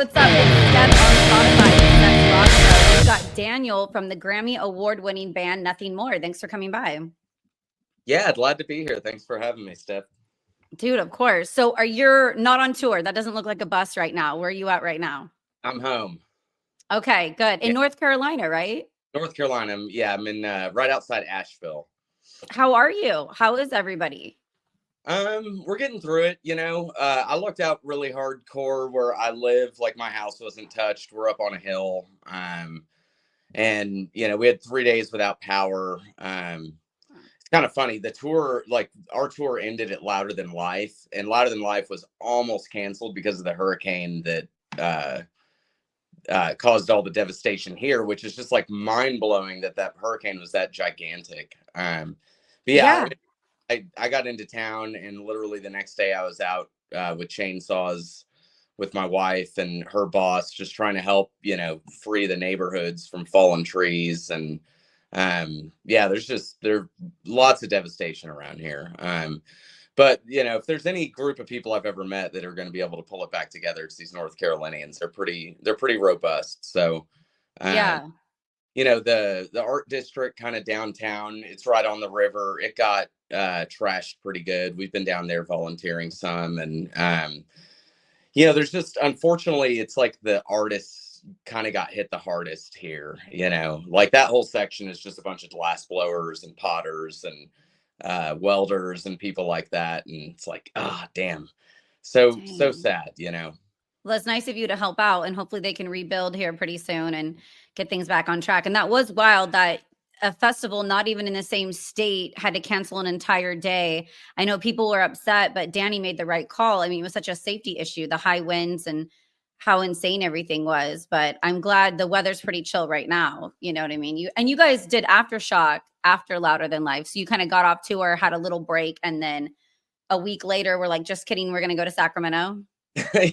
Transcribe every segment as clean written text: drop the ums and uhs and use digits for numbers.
What's up? It's Stefs on Spotify. It's Rockstar. We've got Daniel from the Grammy Award-winning band Nothing More. Thanks for coming by. Yeah, glad to be here. Thanks for having me, Steph. Dude, of course. So you're not on tour? That doesn't look like a bus right now. Where are you at right now? I'm home. Okay, good. Yeah, In North Carolina, right? North Carolina. I'm in right outside Asheville. How are you? How is everybody? We're getting through it. I looked out really hardcore where I live. Like my house wasn't touched. We're up on a hill. And we had 3 days without power. It's kind of funny. The tour, like our tour, ended at Louder Than Life, and Louder Than Life was almost canceled because of the hurricane that caused all the devastation here, which is just like mind blowing that hurricane was that gigantic. But yeah, Yeah. I got into town, and literally the next day I was out with chainsaws with my wife and her boss, just trying to help, free the neighborhoods from fallen trees. And yeah, there lots of devastation around here. But if there's any group of people I've ever met that are going to be able to pull it back together, it's these North Carolinians. They're pretty robust. So, um, Yeah. the art district kind of downtown, it's right on the river. It got trashed pretty good. We've been down there volunteering some, and there's just, unfortunately, it's like the artists kind of got hit the hardest here. Like that whole section is just a bunch of glass blowers and potters and welders and people like that, and it's like, damn, so Dang. sad. Well, it's nice of you to help out, and hopefully they can rebuild here pretty soon and get things back on track. And that was wild that a festival not even in the same state had to cancel an entire day. I know people were upset, but Danny made the right call. I mean, it was such a safety issue, the high winds and how insane everything was. But I'm glad the weather's pretty chill right now. You know what I mean? You guys did Aftershock after Louder Than Life. So you kind of got off tour, had a little break, and then a week later we're like, just kidding, we're gonna go to Sacramento.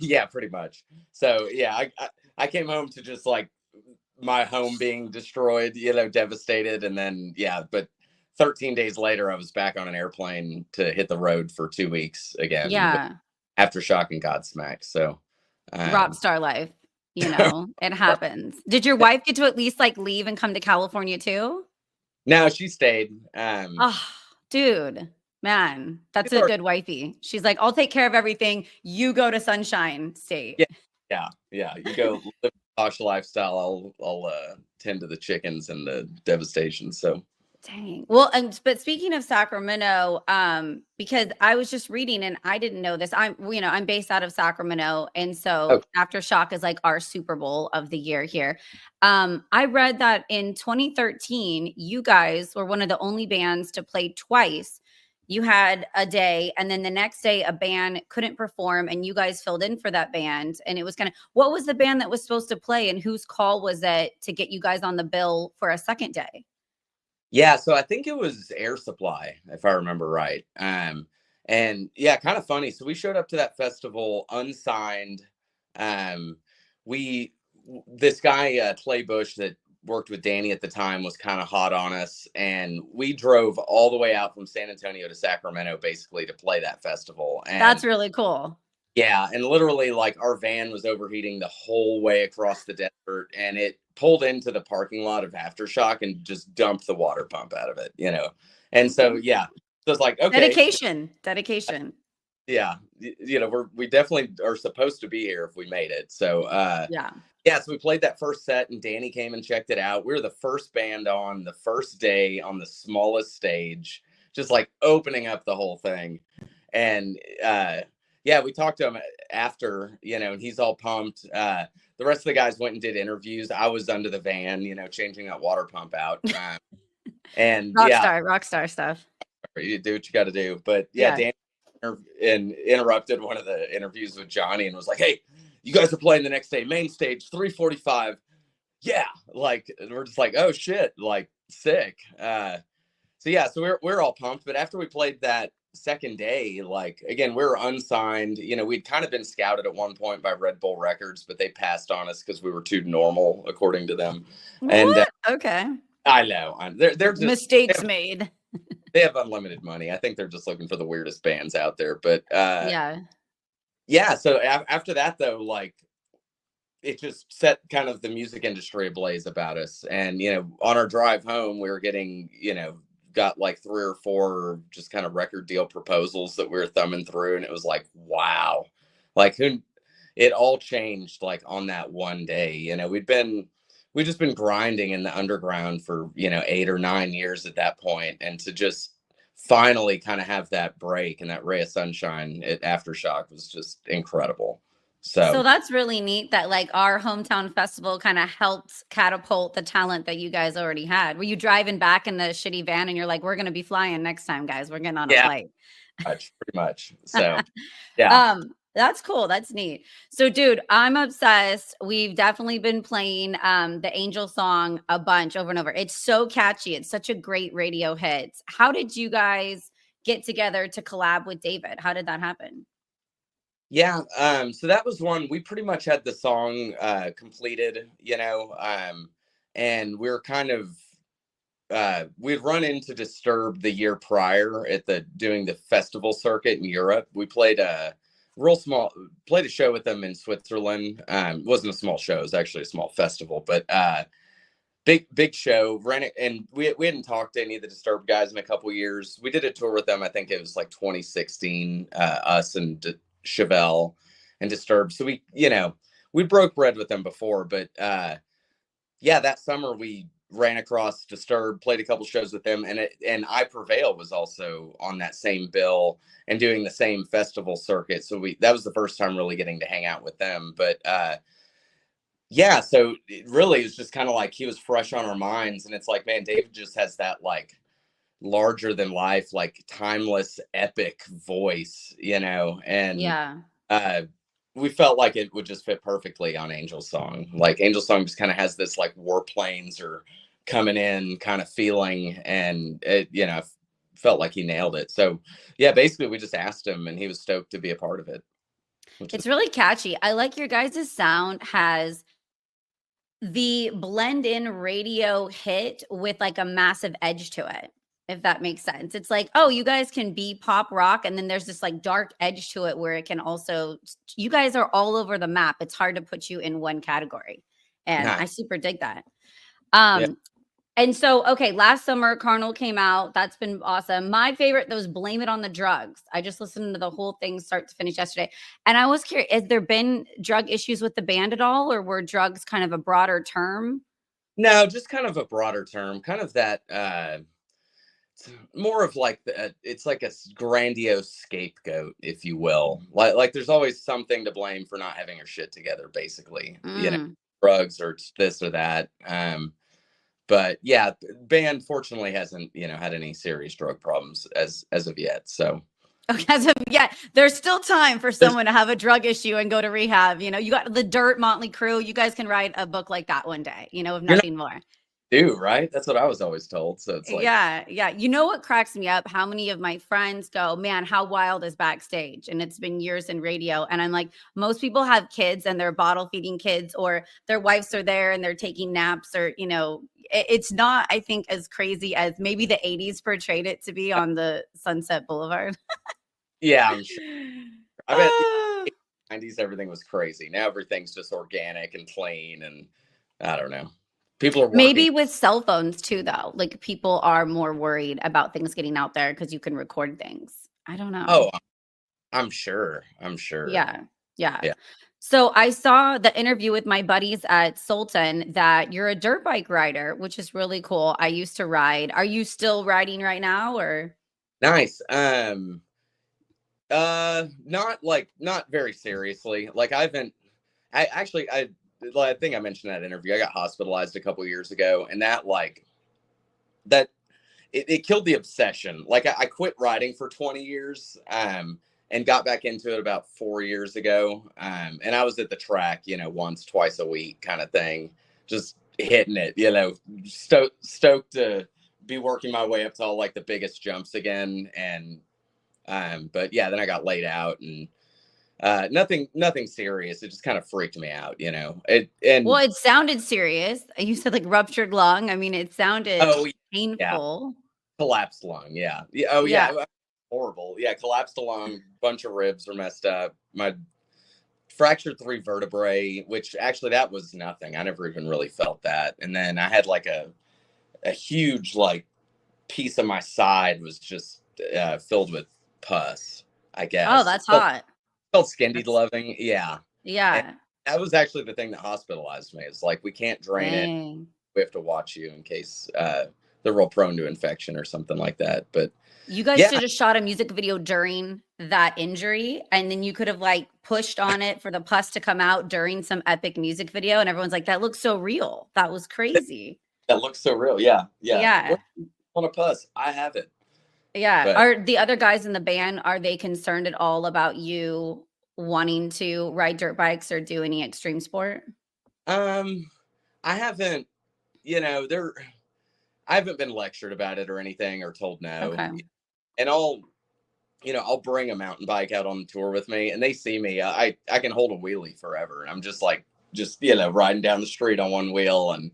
Yeah, pretty much. So yeah, I came home to just like my home being destroyed, devastated, and then yeah, but 13 days later I was back on an airplane to hit the road for 2 weeks again with Yeah. Aftershock and Godsmack. So um Rockstar life, it happens. Did your wife get to at least like leave and come to California too? now she stayed. Oh, dude, man, that's a good wifey. She's like, I'll take care of everything. You go to Sunshine State. Yeah, yeah. You go live a posh lifestyle. I'll tend to the chickens and the devastation. So Dang. Well, but speaking of Sacramento, because I was just reading and I didn't know this. I'm based out of Sacramento, and so okay. Aftershock is like our Super Bowl of the year here. I read that in 2013, you guys were one of the only bands to play twice. You had a day, and then the next day, a band couldn't perform, and you guys filled in for that band. And it was kind of, what was the band that was supposed to play, and whose call was it to get you guys on the bill for a second day? Yeah, so I think it was Air Supply, if I remember right. And yeah, kind of funny. So we showed up to that festival unsigned. Um, we this guy Clay Bush that worked with Danny at the time was kind of hot on us, and we drove all the way out from San Antonio to Sacramento basically to play that festival. And That's really cool. yeah, and literally, like, our van was overheating the whole way across the desert, and it pulled into the parking lot of Aftershock and just dumped the water pump out of it. And so, yeah, so it's like, okay, Dedication. yeah, we definitely are supposed to be here if we made it. So, Yeah. yeah, so we played that first set, and Danny came and checked it out. We were the first band on the first day on the smallest stage, just like opening up the whole thing. And yeah, we talked to him after, and he's all pumped. The rest of the guys went and did interviews. I was under the van, changing that water pump out. And yeah, Rockstar stuff. you do what you got to do. But yeah, Yeah. Dan interrupted one of the interviews with Johnny and was like, "Hey, you guys are playing the next day, main stage, 3:45." Yeah, like we're just like, "Oh shit!" Like sick. So yeah, so we're all pumped. But after we played that second day, like again, we were unsigned. We'd kind of been scouted at one point by Red Bull Records, but they passed on us because we were too normal, according to them. And What? Okay. I know they're just Mistakes made. they have unlimited money. I think they're just looking for the weirdest bands out there. But Yeah. yeah. So after that, though, like it just set kind of the music industry ablaze about us. And, on our drive home, we were getting, got like 3 or 4 just kind of record deal proposals that we were thumbing through. And it was like, wow, like it all changed like on that one day. We'd just been grinding in the underground for, 8 or 9 years at that point. And to just finally kind of have that break and that ray of sunshine at Aftershock was just incredible. So So that's really neat that like our hometown festival kind of helped catapult the talent that you guys already had. Were you driving back in the shitty van and you're like, we're going to be flying next time, guys. We're getting on a yeah, flight. pretty much. So yeah. That's cool. That's neat. So, dude, I'm obsessed. We've definitely been playing the Angel song a bunch over and over. It's so catchy. It's such a great radio hit. How did you guys get together to collab with David? How did that happen? Yeah, so that was one we pretty much had the song completed, and we were kind of we'd run into Disturbed the year prior at doing the festival circuit in Europe. We played played a show with them in Switzerland. It wasn't a small show, it was actually a small festival, but big show. Ran it, and we hadn't talked to any of the Disturbed guys in a couple years. We did a tour with them, I think it was like 2016, us and Chevelle and Disturbed. So we broke bread with them before, but yeah, that summer we ran across Disturbed, played a couple shows with them, and I Prevail was also on that same bill and doing the same festival circuit. So that was the first time really getting to hang out with them. But yeah, so it really was just kind of like he was fresh on our minds, and it's like, man, David just has that like larger than life, like timeless, epic voice, and Yeah. we felt like it would just fit perfectly on Angel's song. Like Angel's song just kind of has this like warplanes are coming in kind of feeling, and it, felt like he nailed it. So yeah, basically we just asked him and he was stoked to be a part of it. It's really catchy. I like your guys' sound has the blend in radio hit with like a massive edge to it, if that makes sense. It's like, oh, you guys can be pop rock, and then there's this like dark edge to it where it can also, you guys are all over the map. It's hard to put you in one category. And Nice. I super dig that. Yeah. And so, okay, last summer, Carnal came out. That's been awesome. My favorite, was Blame It on the Drugs. I just listened to the whole thing start to finish yesterday. And I was curious, has there been drug issues with the band at all, or were drugs kind of a broader term? No, just kind of a broader term, kind of that it's more of like it's like a grandiose scapegoat, if you will. Like there's always something to blame for not having your shit together, basically. Mm. Drugs or this or that. But yeah, band fortunately hasn't had any serious drug problems as of yet. So Okay, so yeah, there's still time for there's someone to have a drug issue and go to rehab. You got the Dirt, Motley Crue. You guys can write a book like that one day, if you're not nothing more. due, right? That's what I was always told. So it's like, Yeah, yeah. You know what cracks me up? How many of my friends go, man, how wild is backstage? And it's been years in radio. And I'm like, most people have kids and they're bottle feeding kids, or their wives are there and they're taking naps, or, it's not, I think, as crazy as maybe the 80s portrayed it to be on the Sunset Boulevard. yeah, I'm sure. I bet Ah. 90s everything was crazy. Now everything's just organic and clean, and I don't know. People are working. Maybe with cell phones too, though. Like people are more worried about things getting out there because you can record things. I don't know. Oh, I'm sure. I'm sure. Yeah. Yeah. Yeah. So I saw the interview with my buddies at Sultan that you're a dirt bike rider, which is really cool. I used to ride. Are you still riding right now, or? Nice. Not very seriously. Like I think I mentioned that interview. I got hospitalized a couple years ago, and that it killed the obsession. Like I quit riding for 20 years, and got back into it about 4 years ago. And I was at the track, once, twice a week kind of thing, just hitting it, stoked to be working my way up to all like the biggest jumps again. And but yeah, then I got laid out, and nothing serious. It just kind of freaked me out, Well, and it sounded serious. You said like ruptured lung. I mean, it sounded oh yeah, painful. collapsed lung. Yeah. Oh Yeah. yeah. Horrible. Yeah. Collapsed lung. Bunch of ribs were messed up. My fractured 3 vertebrae, which actually that was nothing. I never even really felt that. And then I had like a huge like piece of my side was just filled with pus, I Oh, guess. that's hot. Felt skin That's loving. Yeah. And yeah. that was actually the thing that hospitalized me. Is like, we can't drain it. Dang. We have to watch you in case they're real prone to infection or something like that. But You guys yeah, should have shot a music video during that injury, and then you could have like pushed on it for the pus to come out during some epic music video, and everyone's like, "That looks so real. That was crazy." that looks so real. Yeah. Yeah. Yeah. We're on a pus. I have it. Yeah. But Are the other guys in the band, are they concerned at all about you wanting to ride dirt bikes or do any extreme sport? um I haven't, there I haven't been lectured about it or anything or told no. Okay. And I'll bring a mountain bike out on the tour with me, and they see me. I can hold a wheelie forever, and I'm just like, riding down the street on one wheel. And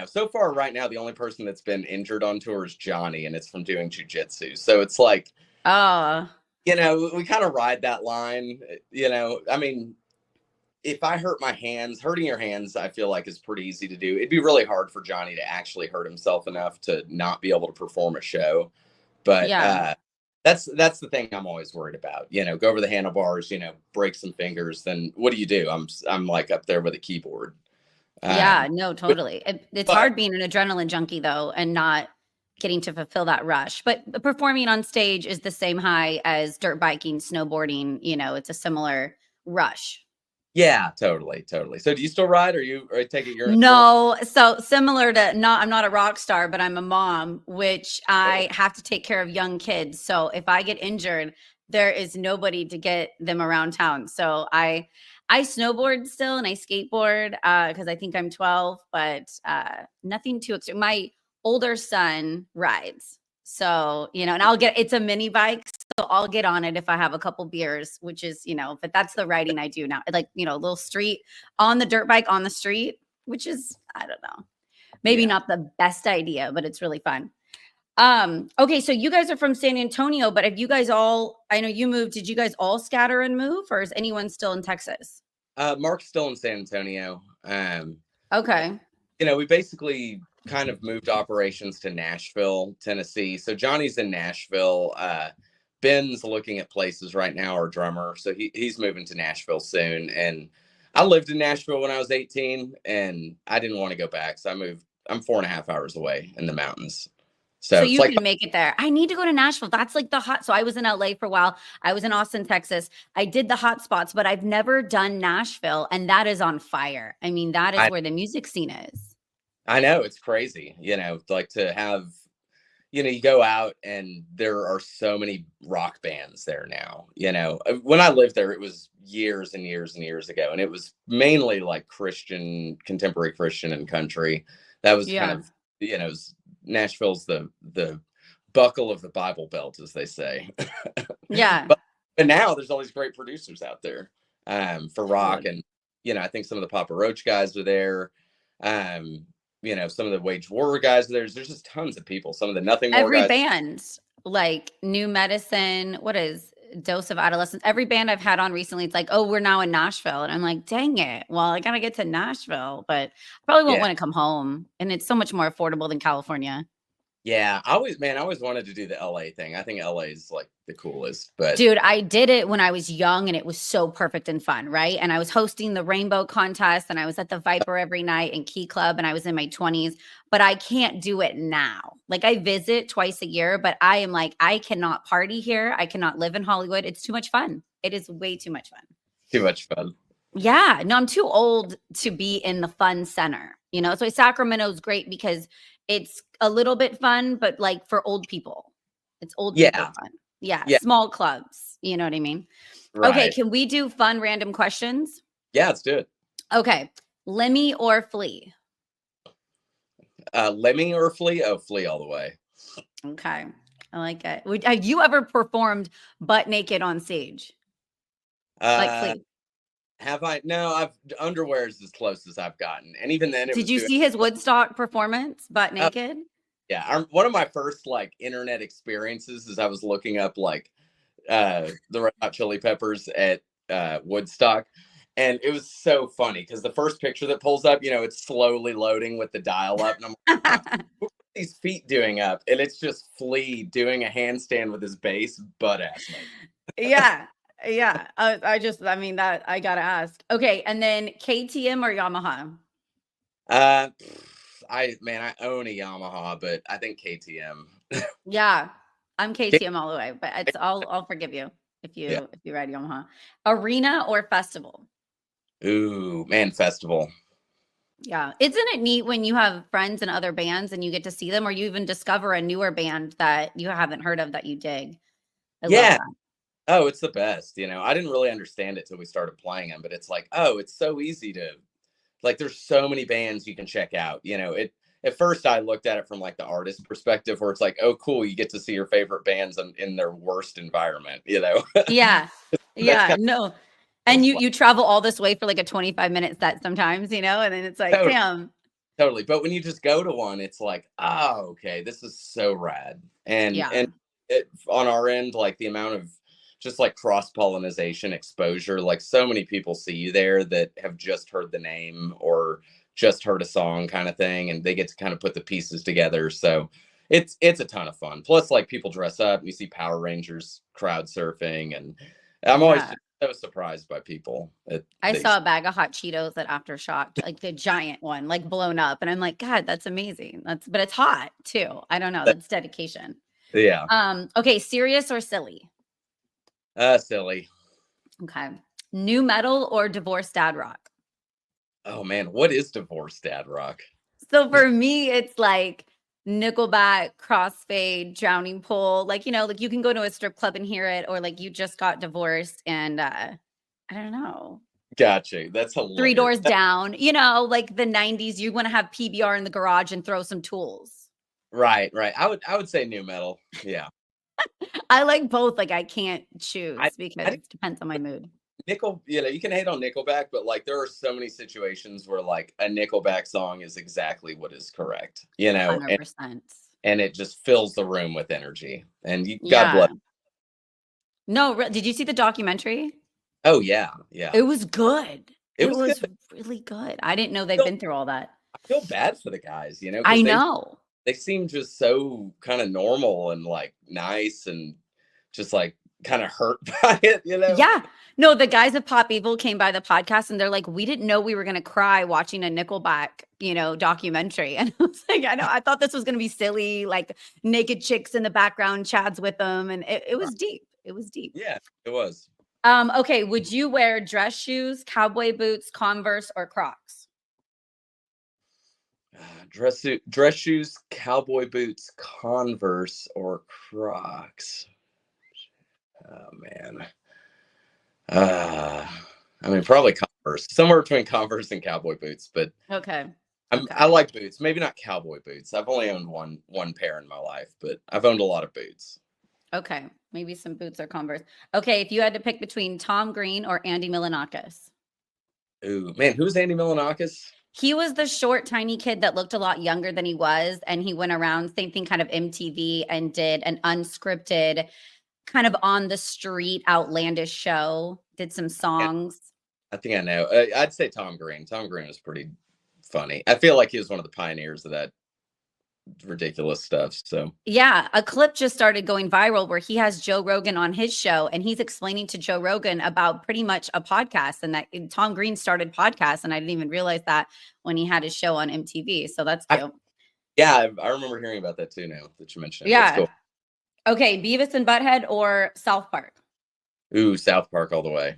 so far right now, the only person that's been injured on tour is Johnny, and it's from doing jujitsu. So it's like, Oh, we kind of ride that line. I mean, if I hurt my hands, hurting your hands, I feel like is pretty easy to do. It'd be really hard for Johnny to actually hurt himself enough to not be able to perform a show. But yeah. that's the thing I'm always worried about. Go over the handlebars, break some fingers. Then what do? I'm like up there with a keyboard. Yeah, Um, no, but, totally. It's but hard being an adrenaline junkie though and not getting to fulfill that rush. But performing on stage is the same high as dirt biking, snowboarding, it's a similar rush. yeah, totally, totally. So do you still ride, or I take it you're in a sport? No, so similar to not I'm not a rock star, but I'm a mom, which Oh, I have to take care of young kids. So if I get injured, there is nobody to get them around town. So I snowboard still and I skateboard because I think I'm 12, but nothing too extreme. My older son rides. So, and it's a mini bike. So I'll get on it if I have a couple beers, which is, but that's the riding I do now. Like, a little street on the dirt bike on the street, which is, I don't know, maybe yeah. not the best idea, but it's really fun. Okay, so you guys are from San Antonio, but have you guys all, I know you moved, did you guys all scatter and move, or is anyone still in Texas? Mark's still in San Antonio. Okay. We basically kind of moved operations to Nashville, Tennessee. So Johnny's in Nashville. Ben's looking at places right now, our drummer. So he's moving to Nashville soon. And I lived in Nashville when I was 18, and I didn't want to go back. So I'm 4.5 hours away in the mountains. So So it's you like, can make it there. I need to go to Nashville. That's like the hot. So I was in LA for a while. I was in Austin, Texas. I did the hot spots, but I've never done Nashville, and that is on fire. I mean, that is I, where the music scene is. I know it's crazy, like to have, you go out and there are so many rock bands there now. When I lived there, it was years and years and years ago, and it was mainly like Christian, contemporary Christian and country. That was kind Yeah. of, Nashville's the buckle of the Bible Belt, as they say. Yeah. but now there's all these great producers out there for rock, Dude. and I think some of the Papa Roach guys are there. Um, some of the Wage War guys are there. There's just tons of people. Some of the Nothing More Every guys. band, like New Medicine, what is Dose of Adolescence? Every band I've had on recently, it's like, oh, we're now in Nashville. And I'm like, dang it. Well, I gotta get to Nashville, but I probably won't Yeah. want to come home. And it's so much more affordable than California. Yeah, I always wanted to do the LA thing. I think LA is like the coolest, but Dude, I did it when I was young and it was so perfect and fun, right? And I was hosting the rainbow contest and I was at the Viper every night and Key Club and I was in my 20s, but I can't do it now. Like I visit twice a year, but I am like, I cannot party here. I cannot live in Hollywood. It's too much fun. It is way too much fun. too much fun. Yeah, no, I'm too old to be in the fun center. So Sacramento's great because it's a little bit fun, but like for old people. It's old people Yeah, fun. Yeah, yeah, small clubs. You know what I mean? Okay, right. can we do fun random questions? Yeah, let's do it. Okay. Lemmy or Flea? Lemmy or Flea? Oh, Flea all the way. Okay. I like it. Have you ever performed butt naked on stage? Like Uh, Flea? have I? No, underwear is as close as I've gotten, and even then, it Did was you doing. see his Woodstock performance butt naked? Yeah, one of my first like internet experiences is I was looking up like the Red Hot Chili Peppers at Woodstock. And it was so funny because the first picture that pulls up, it's slowly loading with the dial up. And I'm like, what are these feet doing up? And it's just Flea doing a handstand with his bass, butt ass naked. Yeah. Yeah. I mean, that I gotta ask. Okay. And then KTM or Yamaha? Uh, I own a Yamaha, but I think KTM. Yeah. I'm KTM all the way, but I'll forgive you if Yeah. you ride Yamaha. Arena or festival? Ooh, man, festival. Yeah. Isn't it neat when you have friends and other bands and you get to see them, or you even discover a newer band that you haven't heard of that you dig? I love Yeah. that. Oh, it's the best. I didn't really understand it till we started playing them, but it's like, oh, it's so easy to like. There's so many bands you can check out. It at first I looked at it from like the artist perspective, where it's like, oh, cool, you get to see your favorite bands in their worst environment. Yeah. That's Yeah. kind No. of And you fun. you travel all this way for like a 25-minute set sometimes, and then it's like, Totally, damn. totally. But when you just go to one, it's like, oh, okay, this is so rad. And Yeah. on our end, like the amount of just like cross pollination exposure, like so many people see you there that have just heard the name or just heard a song kind of thing, and they get to kind of put the pieces together. So it's a ton of fun. Plus, like people dress up, and you see Power Rangers crowd surfing, and I'm always Yeah. just so surprised by people at I these. saw a bag of hot Cheetos at Aftershock, like the giant one, like blown up. And I'm like, God, that's amazing. But it's hot too. I don't know. That's dedication. Yeah, Okay, serious or silly? silly. Okay. New metal or divorced dad rock? Oh man, what is divorce dad rock? So for me, it's like Nickelback, Crossfade, Drowning Pool. Like, like you can go to a strip club and hear it, or like you just got divorced and I don't know. Gotcha. That's Three hilarious. Doors Down, like the 90s, you want to have PBR in the garage and throw some tools. Right, right. I would say new metal. Yeah. I like both. Like I can't I choose I because think it depends on my mood. you can hate on Nickelback, but like there are so many situations where like a Nickelback song is exactly what is correct, 100%. and it just fills the room with energy. And God bless. Yeah. No, did you see the documentary? Oh yeah, yeah. It was good. It It was good. was really good. I didn't know I they've feel, been through all that. I feel bad for the guys, I because know. they seem just so kind of normal and like nice and just like kind of hurt by it. Yeah. No, the guys at Pop Evil came by the podcast and they're like, we didn't know we were gonna cry watching a Nickelback, documentary. And I was like, I know, I thought this was gonna be silly, like naked chicks in the background, Chad's with them, and it was deep. It was deep. Yeah, it was. Okay, would you wear dress shoes, cowboy boots, Converse, or Crocs? Dress shoes, cowboy boots, Converse, or Crocs. Oh man. Uh, I mean, probably Converse. Somewhere between Converse and cowboy boots, but Okay. I like boots. Maybe not cowboy boots. I've only owned one pair in my life, but I've owned a lot of boots. Okay. Maybe some boots or Converse. Okay, if you had to pick between Tom Green or Andy Milonakis. Ooh, man, who's Andy Milonakis? He was the short, tiny kid that looked a lot younger than he was, and he went around, same thing, kind of MTV, and did an unscripted, kind of on the street, outlandish show, did some Yeah, songs. I think I know. I'd say Tom Green. Tom Green was pretty funny. I feel like he was one of the pioneers of that ridiculous stuff. So Yeah, a clip just started going viral where he has Joe Rogan on his show, and he's explaining to Joe Rogan about pretty much a podcast, and that Tom Green started podcasts, and I didn't even realize that when he had his show on MTV. So that's I, cute. yeah, I remember hearing about that too. Now that you mentioned it, that's Yeah. cool. Okay, Beavis and Butthead or South Park? Ooh, South Park all the way.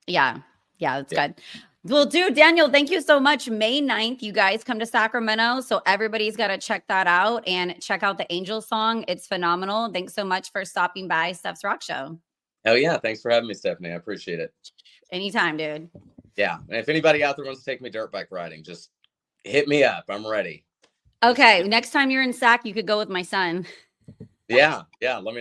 Yeah. Yeah, that's Yeah. good. Well, dude, Daniel, thank you so much. May 9th, you guys come to Sacramento. So everybody's got to check that out and check out the Angel song. It's phenomenal. Thanks so much for stopping by Steph's Rock Show. Hell yeah. Thanks for having me, Stephanie. I appreciate it. Anytime, dude. Yeah. And if anybody out there wants to take me dirt bike riding, just hit me up. I'm ready. Okay. Next time you're in Sac, you could go with my son. Yeah. Yeah. Let me